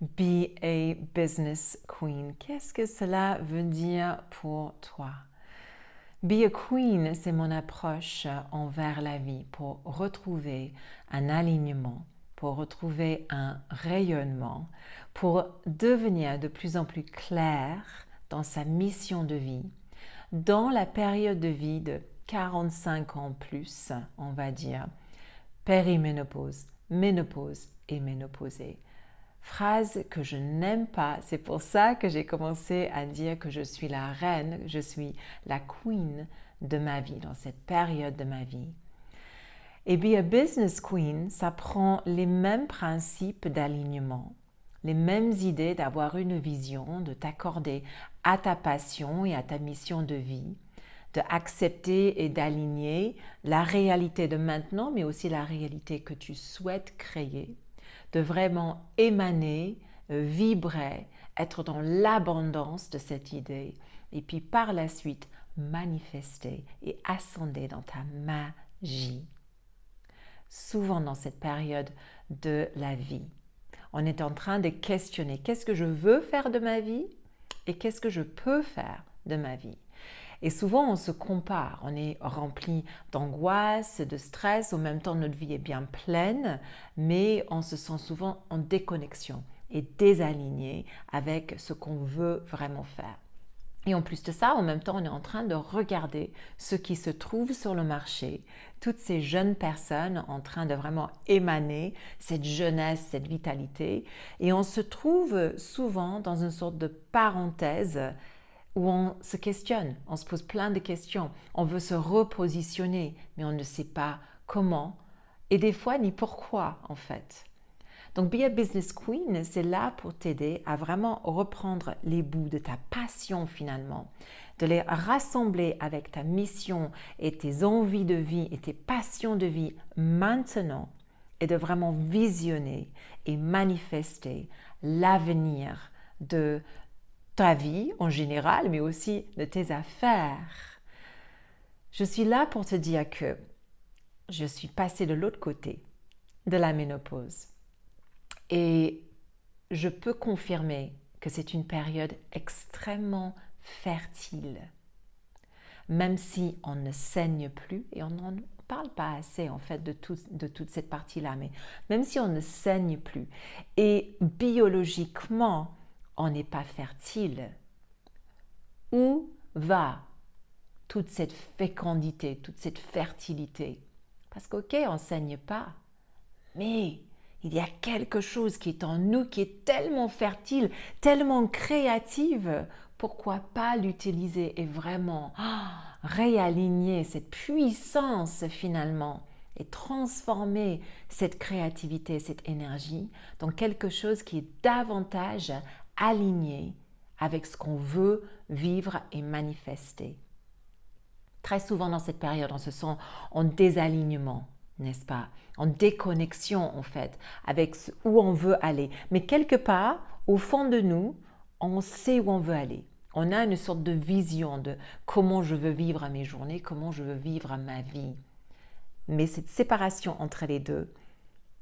Be a business queen. Qu'est-ce que cela veut dire pour toi? Be a queen, c'est mon approche envers la vie pour retrouver un alignement, pour retrouver un rayonnement, pour devenir de plus en plus clair dans sa mission de vie, dans la période de vie de 45 ans plus, on va dire, périménopause, ménopause et ménopausée. Phrase que je n'aime pas, c'est pour ça que j'ai commencé à dire que je suis la reine, je suis la queen de ma vie, dans cette période de ma vie. Et be a business queen, ça prend les mêmes principes d'alignement, les mêmes idées d'avoir une vision, de t'accorder à ta passion et à ta mission de vie, d'accepter et d'aligner la réalité de maintenant, mais aussi la réalité que tu souhaites créer, de vraiment émaner, vibrer, être dans l'abondance de cette idée, et puis par la suite manifester et ascender dans ta magie. Souvent dans cette période de la vie, on est en train de questionner qu'est-ce que je veux faire de ma vie et qu'est-ce que je peux faire de ma vie. Et souvent, on se compare, on est rempli d'angoisse, de stress, en même temps notre vie est bien pleine, mais on se sent souvent en déconnexion et désaligné avec ce qu'on veut vraiment faire. Et en plus de ça, en même temps, on est en train de regarder ce qui se trouve sur le marché, toutes ces jeunes personnes en train de vraiment émaner cette jeunesse, cette vitalité, et on se trouve souvent dans une sorte de parenthèse où on se questionne, on se pose plein de questions, on veut se repositionner, mais on ne sait pas comment et des fois ni pourquoi en fait. Donc Be a Business Queen, c'est là pour t'aider à vraiment reprendre les bouts de ta passion finalement, de les rassembler avec ta mission et tes envies de vie et tes passions de vie maintenant et de vraiment visionner et manifester l'avenir de ta vie en général, mais aussi de tes affaires. Je suis là pour te dire que je suis passée de l'autre côté de la ménopause et je peux confirmer que c'est une période extrêmement fertile. Même si on ne saigne plus, et on n'en parle pas assez en fait de toute cette partie-là, mais même si on ne saigne plus, et biologiquement, on n'est pas fertile, où va toute cette fécondité, toute cette fertilité? Parce qu'ok, on ne saigne pas, mais il y a quelque chose qui est en nous, qui est tellement fertile, tellement créative. Pourquoi pas l'utiliser et vraiment réaligner cette puissance finalement et transformer cette créativité, cette énergie dans quelque chose qui est davantage aligné avec ce qu'on veut vivre et manifester. Très souvent dans cette période, on se sent en désalignement, n'est-ce pas? En déconnexion en fait, avec où on veut aller. Mais quelque part, au fond de nous, on sait où on veut aller. On a une sorte de vision de comment je veux vivre mes journées, comment je veux vivre ma vie. Mais cette séparation entre les deux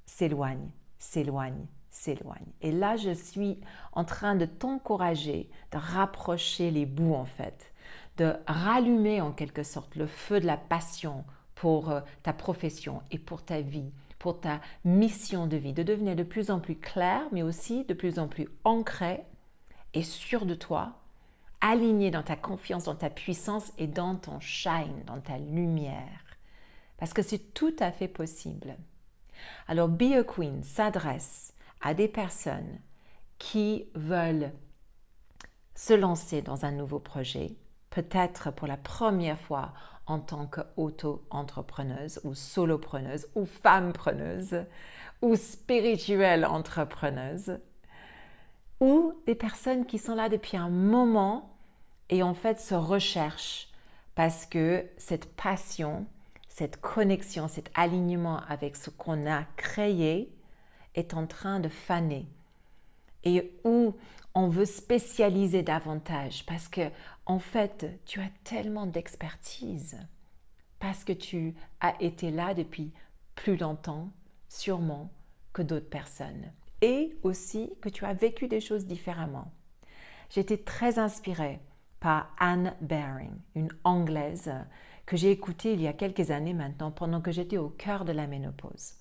s'éloigne, s'éloigne, s'éloigne. Et là, je suis en train de t'encourager, de rapprocher les bouts en fait, de rallumer en quelque sorte le feu de la passion pour ta profession et pour ta vie, pour ta mission de vie, de devenir de plus en plus clair, mais aussi de plus en plus ancré et sûr de toi, aligné dans ta confiance, dans ta puissance et dans ton shine, dans ta lumière. Parce que c'est tout à fait possible. Alors, Be a Queen s'adresse à des personnes qui veulent se lancer dans un nouveau projet, peut-être pour la première fois en tant qu'auto-entrepreneuse ou solopreneuse ou femme-preneuse ou spirituelle entrepreneuse, ou des personnes qui sont là depuis un moment et en fait se recherchent parce que cette passion, cette connexion, cet alignement avec ce qu'on a créé est en train de faner et où on veut spécialiser davantage parce que en fait tu as tellement d'expertise parce que tu as été là depuis plus longtemps sûrement que d'autres personnes et aussi que tu as vécu des choses différemment. J'ai été très inspirée par Anne Baring, une Anglaise que j'ai écoutée il y a quelques années maintenant pendant que j'étais au cœur de la ménopause.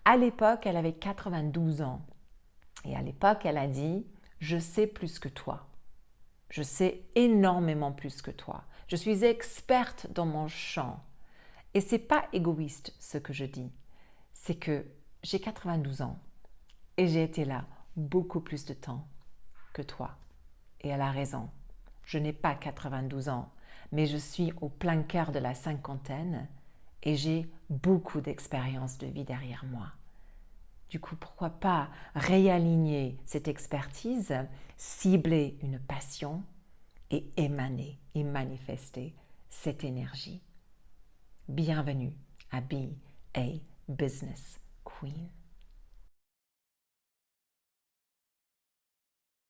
À l'époque, elle avait 92 ans et à l'époque, elle a dit « Je sais plus que toi. Je sais énormément plus que toi. Je suis experte dans mon champ. » Et c'est pas égoïste ce que je dis. C'est que j'ai 92 ans et j'ai été là beaucoup plus de temps que toi. Et elle a raison. Je n'ai pas 92 ans, mais je suis au plein cœur de la cinquantaine et j'ai beaucoup d'expérience de vie derrière moi. Du coup, pourquoi pas réaligner cette expertise, cibler une passion et émaner et manifester cette énergie. Bienvenue à Be a Business Queen.